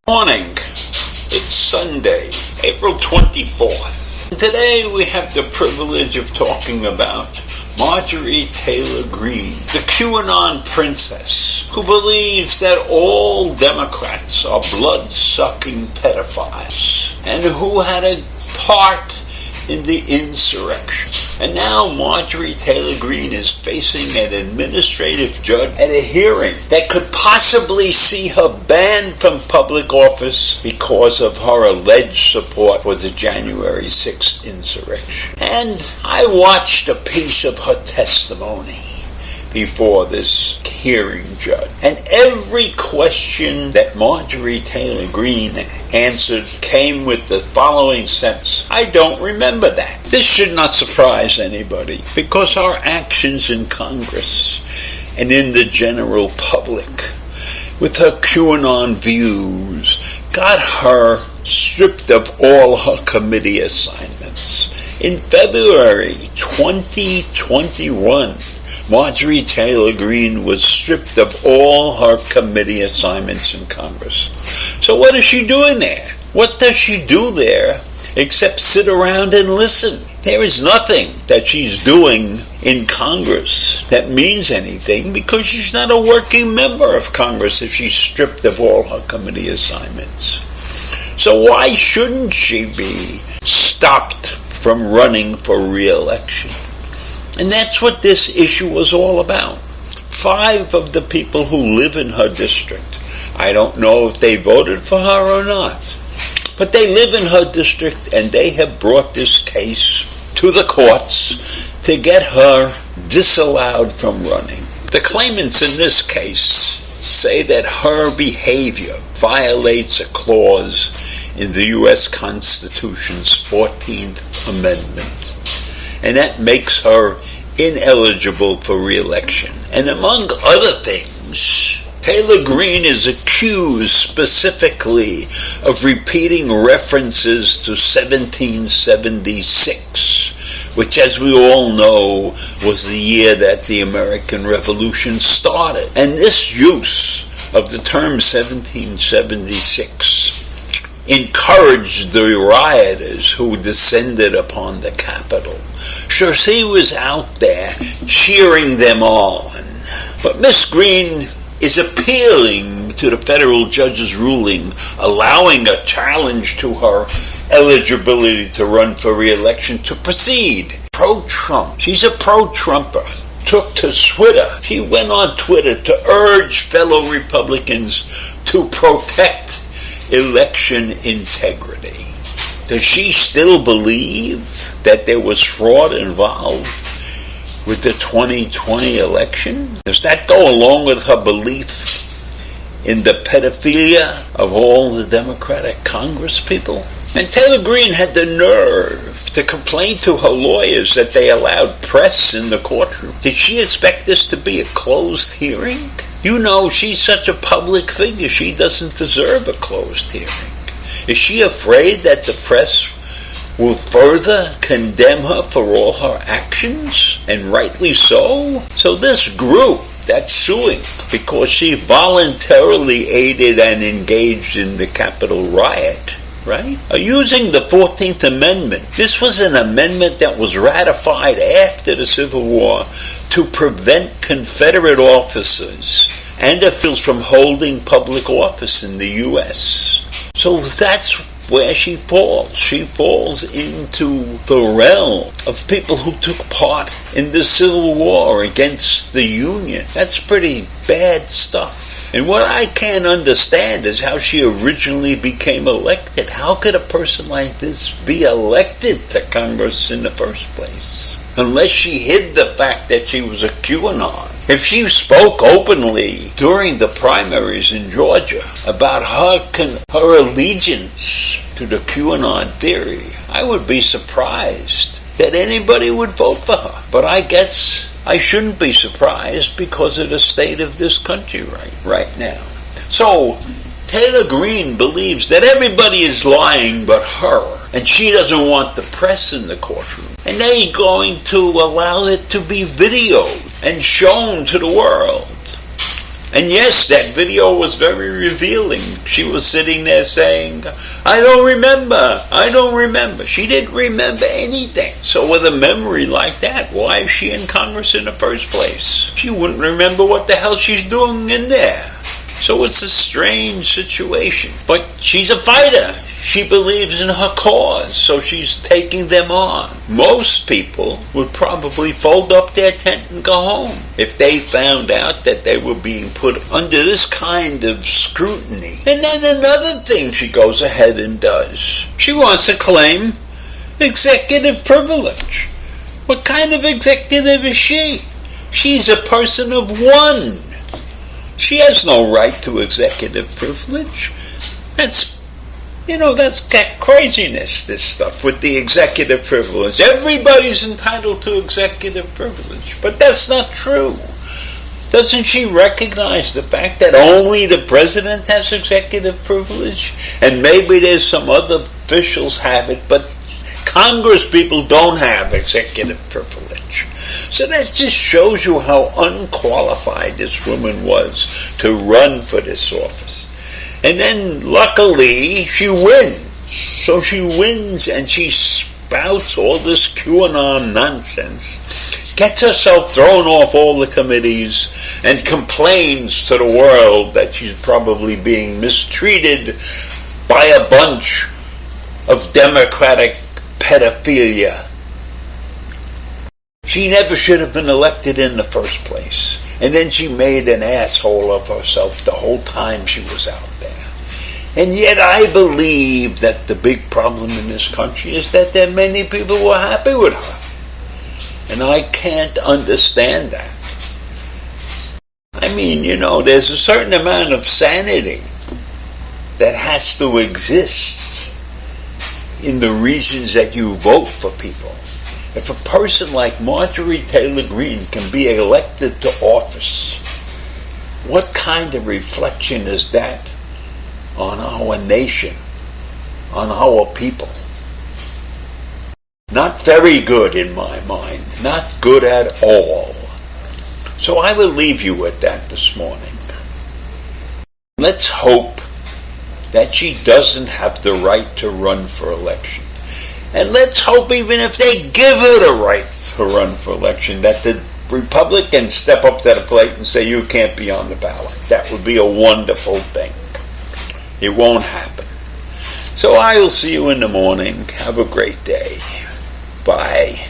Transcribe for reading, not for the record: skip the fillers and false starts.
Morning. It's Sunday, April 24th. Today we have the privilege of talking about Marjorie Taylor Greene, the Qanon Princess, who believes that all Democrats are blood-sucking pedophiles and who had a part in the insurrection. And now Marjorie Taylor Greene is facing an administrative judge at a hearing that could possibly see her banned from public office because of her alleged support for the January 6th insurrection. And I watched a piece of her testimony before this hearing judge. And every question that Marjorie Taylor Greene answered came with the following sentence: I don't remember that. This should not surprise anybody, because our actions in Congress and in the general public with her QAnon views got her stripped of all her committee assignments. In February 2021, Marjorie Taylor Greene was stripped of all her committee assignments in Congress. So what is she doing there? What does she do there except sit around and listen? There is nothing that she's doing in Congress that means anything, because she's not a working member of Congress if she's stripped of all her committee assignments. So why shouldn't she be stopped from running for re-election? And that's what this issue was all about. 5 of the people who live in her district, I don't know if they voted for her or not, but they live in her district, and they have brought this case to the courts to get her disallowed from running. The claimants in this case say that her behavior violates a clause in the U.S. Constitution's 14th Amendment, and that makes her ineligible for re-election. And among other things, Taylor Greene is accused specifically of repeating references to 1776, which, as we all know, was the year that the American Revolution started. And this use of the term 1776 encouraged the rioters who descended upon the Capitol. So she was out there cheering them on. But Miss Greene is appealing to the federal judge's ruling, allowing a challenge to her eligibility to run for re-election to proceed. Pro-Trump. She's a pro-Trumper. Took to Twitter. She went on Twitter to urge fellow Republicans to protect election integrity. Does she still believe that there was fraud involved with the 2020 election? Does that go along with her belief in the pedophilia of all the Democratic Congress people? And Taylor Greene had the nerve to complain to her lawyers that they allowed press in the courtroom. Did she expect this to be a closed hearing? You know, she's such a public figure, she doesn't deserve a closed hearing. Is she afraid that the press will further condemn her for all her actions? And rightly so. So this group that's suing because she voluntarily aided and engaged in the Capitol riot, right, are using the 14th Amendment. This was an amendment that was ratified after the Civil War to prevent Confederate officers and officials from holding public office in the U.S. So that's where she falls. She falls into the realm of people who took part in the Civil War against the Union. That's pretty bad stuff. And what I can't understand is how she originally became elected. How could a person like this be elected to Congress in the first place? Unless she hid the fact that she was a QAnon. If she spoke openly during the primaries in Georgia about her allegiance to the QAnon theory, I would be surprised that anybody would vote for her. But I guess I shouldn't be surprised because of the state of this country right now. So Taylor Greene believes that everybody is lying but her, and she doesn't want the press in the courtroom. And they're going to allow it to be videoed and shown to the world. And yes, that video was very revealing. She was sitting there saying, I don't remember. She didn't remember anything. So with a memory like that, why is she in Congress in the first place? She wouldn't remember what the hell she's doing in there. So it's a strange situation. But she's a fighter. She believes in her cause, so she's taking them on. Most people would probably fold up their tent and go home if they found out that they were being put under this kind of scrutiny. And then another thing she goes ahead and does. She wants to claim executive privilege. What kind of executive is she? She's a person of one. She has no right to executive privilege. That's craziness, this stuff with the executive privilege. Everybody's entitled to executive privilege, but that's not true. Doesn't she recognize the fact that only the president has executive privilege? And maybe there's some other officials have it, but Congress people don't have executive privilege. So that just shows you how unqualified this woman was to run for this office. And then, luckily, she wins. So she wins and she spouts all this QAnon nonsense, gets herself thrown off all the committees, and complains to the world that she's probably being mistreated by a bunch of Democratic pedophilia. She never should have been elected in the first place. And then she made an asshole of herself the whole time she was out there. And yet I believe that the big problem in this country is that there are many people who are happy with her. And I can't understand that. I mean, there's a certain amount of sanity that has to exist in the reasons that you vote for people. If a person like Marjorie Taylor Greene can be elected to office, what kind of reflection is that on our nation, on our people? Not very good in my mind, not good at all. So I will leave you with that this morning. Let's hope that she doesn't have the right to run for election. And let's hope even if they give her the right to run for election, that the Republicans step up to the plate and say, you can't be on the ballot. That would be a wonderful thing. It won't happen. So I will see you in the morning. Have a great day. Bye.